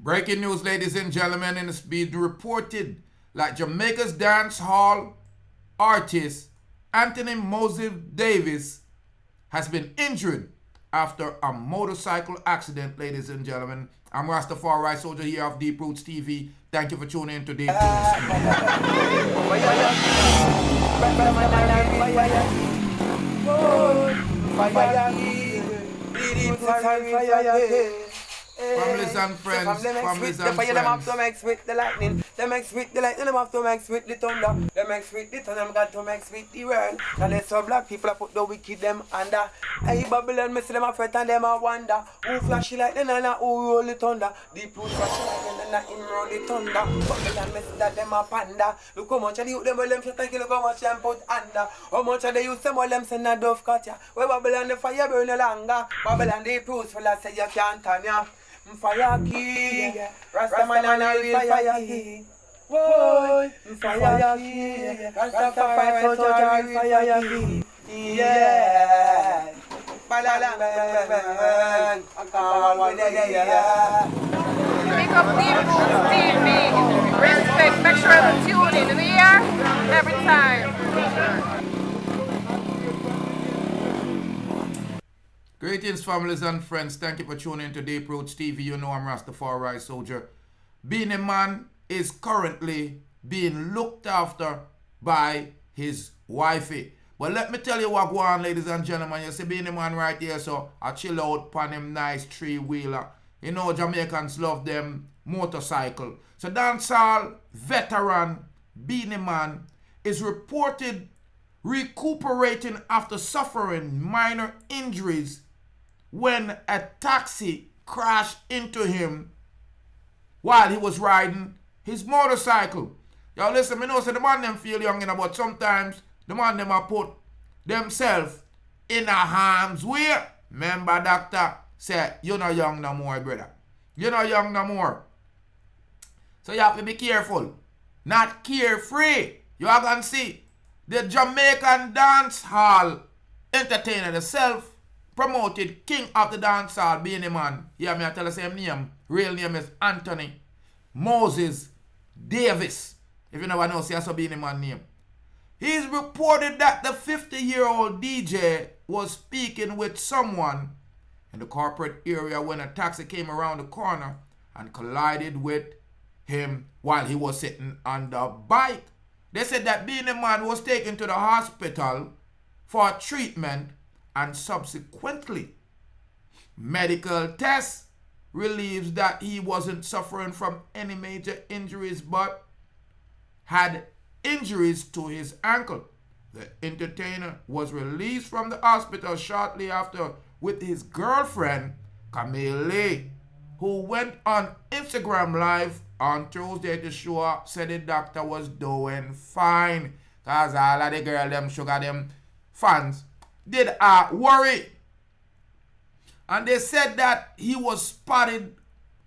Breaking news, ladies and gentlemen, and it's been reported that Jamaica's dancehall artist Anthony Moses Davis has been injured after a motorcycle accident, ladies and gentlemen. I'm Rastafari Soldier here of Deep Roots TV. Thank you for tuning in to Deep Roots. Families and friends, families and friends. Them have to mix with the lightning. Them mix with the lightning, them have to mix with the thunder. Them mix with the thunder, them got to mix with the world. And they so black people put the wicked them under. Hey Babylon, me see them a fret and them a wonder. Who flash the lightning and who roll the thunder? Deep Roots flash the lightning and him roll the thunder. Babylon, me see that them a panda. Look how much of the youth them them shut and kill, look how much them put under. How much of the youth them all them send a dove cut ya. Where Babylon the fire burn no longer. Babylon Deep Roots full of say you can't turn ya. Fire king, Rastaman and a real fire king. Boy, fire king, Rastafari soldier, fire king. Yeah, balalang bang, Pick up Deep Roots TV. Respect, make sure to tune in. We here every time. Greetings, families and friends. Thank you for tuning in to Deep Roots TV. You know I'm Rastafari Soldier. Beenie Man is currently being looked after by his wifey. But let me tell you what go on, ladies and gentlemen. You see Beenie Man right here, so I chill out on him nice three-wheeler. You know Jamaicans love them motorcycle. So dancehall veteran Beenie Man is reported recuperating after suffering minor injuries when a taxi crashed into him while he was riding his motorcycle. Y'all listen, me know so the man them feel young, but sometimes the man them a put themselves in a harm's way. Remember doctor say, you're not young no more, brother. You're not young no more. So you have to be careful. Not carefree. You are going to see the Jamaican dancehall entertainer, the self-promoted king of the dancehall, Beenie Man. Yeah, me I tell you the same name. Real name is Anthony Moses Davis. If you never know, see that's a Beenie Man name. He's reported that the 50-year-old DJ was speaking with someone in the corporate area when a taxi came around the corner and collided with him while he was sitting on the bike. They said that Beenie Man was taken to the hospital for treatment and subsequently medical tests relieves that he wasn't suffering from any major injuries but had injuries to his ankle. The entertainer was released from the hospital shortly after with his girlfriend Camille Lee, who went on Instagram Live on Tuesday to show up, said the doctor was doing fine. Cause all of the girl them sugar them fans did worry. And they said that he was spotted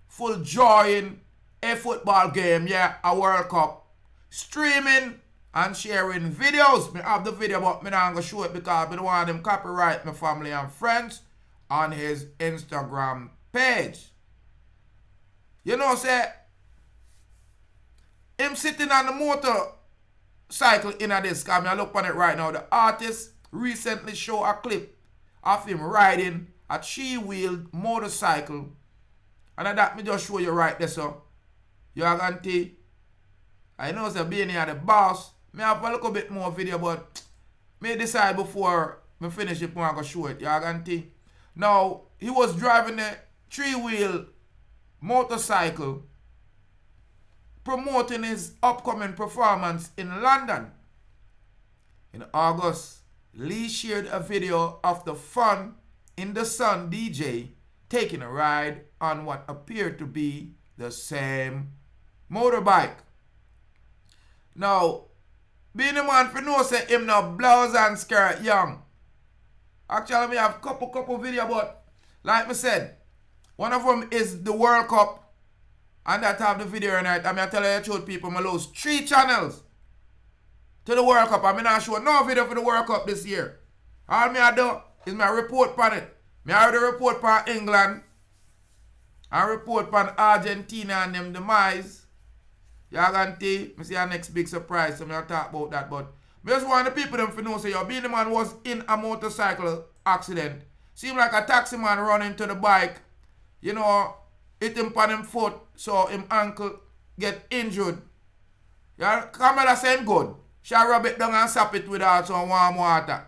full joy in a football game, yeah, a World Cup, streaming and sharing videos. Me have the video, but me not gonna show it because I don't want them copyright my family and friends on his Instagram page. You know, say him sitting on the motorcycle in a this, cause I look on it right now. The artist recently showed a clip of him riding a three-wheeled motorcycle. And that me just show you right there, so. You are going to I know say Beenie are the boss. Me have a little bit more video, but me decide before me finish it, I'm going to show it. You are going to Now, he was driving a three-wheel motorcycle promoting his upcoming performance in London. In August, Lee shared a video of the Fun in the Sun DJ taking a ride on what appeared to be the same motorbike. Now, Beenie Man for know say him now blouse and skirt young. Actually, me have couple video, but like me said, one of them is the World Cup, and that have the video tonight. I mean, I tell you the truth, people, I lose 3 channels to the World Cup. I mean, I show no video for the World Cup this year. All me I do is my report on it. Me already report on England and report on Argentina and them demise. Y'all gonna see, I see our next big surprise, so I'm gonna talk about that. But I just want the people them to know, say, yo, Beenie Man was in a motorcycle accident. Seemed like a taxi man run into the bike, you know, hit him on him foot, so him ankle get injured. Yeah, Camilla say him good. She rub it down and sap it with some warm water.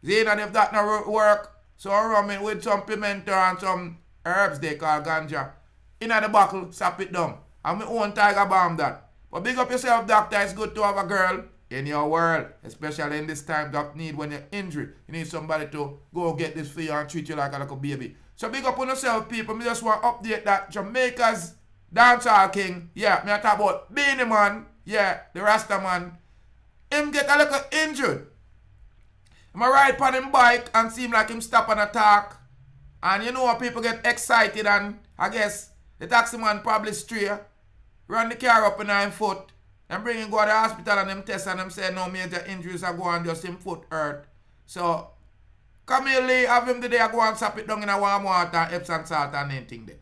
See, and if that not work, so rum it with some pimento and some herbs they call ganja. In the bottle, sap it down. And my own tiger bomb that. But big up yourself, doctor. It's good to have a girl in your world. Especially in this time that need when you're injured. You need somebody to go get this for you and treat you like a little baby. So big up on yourself, people. Me just want to update that Jamaica's dancehall king. Yeah, me I talk about Beenie Man. Yeah, the Rasta man. Him get a little injured. Him a ride on him bike and seem like him stop and attack. And you know people get excited and I guess the taxi man probably stray. Run the car up in him foot. And bring him go to the hospital and them test and them say no major injuries are going, just him foot hurt. So come here, Lee, have him today, I go and sap it down in a warm water, Epsom salt and anything there.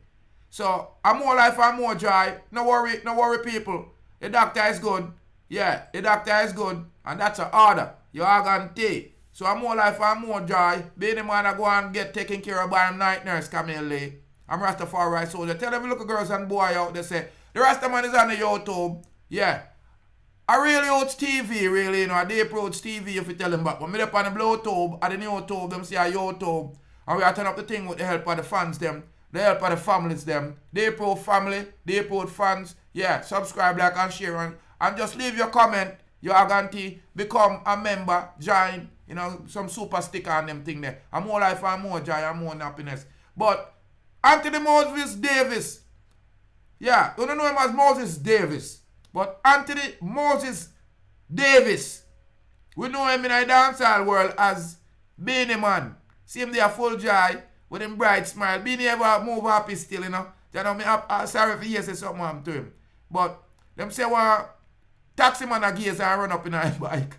So I'm more life and more joy. No worry people. The doctor is good. Yeah, the doctor is good. And that's an order. You are going to take. So I'm more life and more joy. Beenie Man I go and get taken care of by him night nurse, Camille Lee. I'm Rastafari soldier. Tell them little girls and boy out there say, the Rasta man is on the YouTube. Yeah. I really watch TV, really, you know. They approach TV if you tell them back. When me up on the Bluetooth, at the YouTube, them say a YouTube. And we are turn up the thing with the help of the fans, them. The help of the families, them. They approach family, they approach fans. Yeah, subscribe, like, and share. And just leave your comment. You are going to become a member, join, you know, some super sticker and them thing there. And more life and more joy and more happiness. But Anthony Moses Davis. Yeah, you don't know him as Moses Davis. But Anthony Moses Davis. We know him in the dancehall world as Beenie Man. See him there full joy with him bright smile. Beenie ever move happy still, you know. You know, I'm sorry if he say something happened to him. But them say taxi man a gaze and run up in a bike.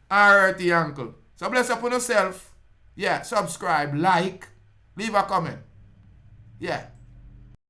And hurt the ankle. So bless up on yourself. Yeah, subscribe, like, leave a comment. Yeah.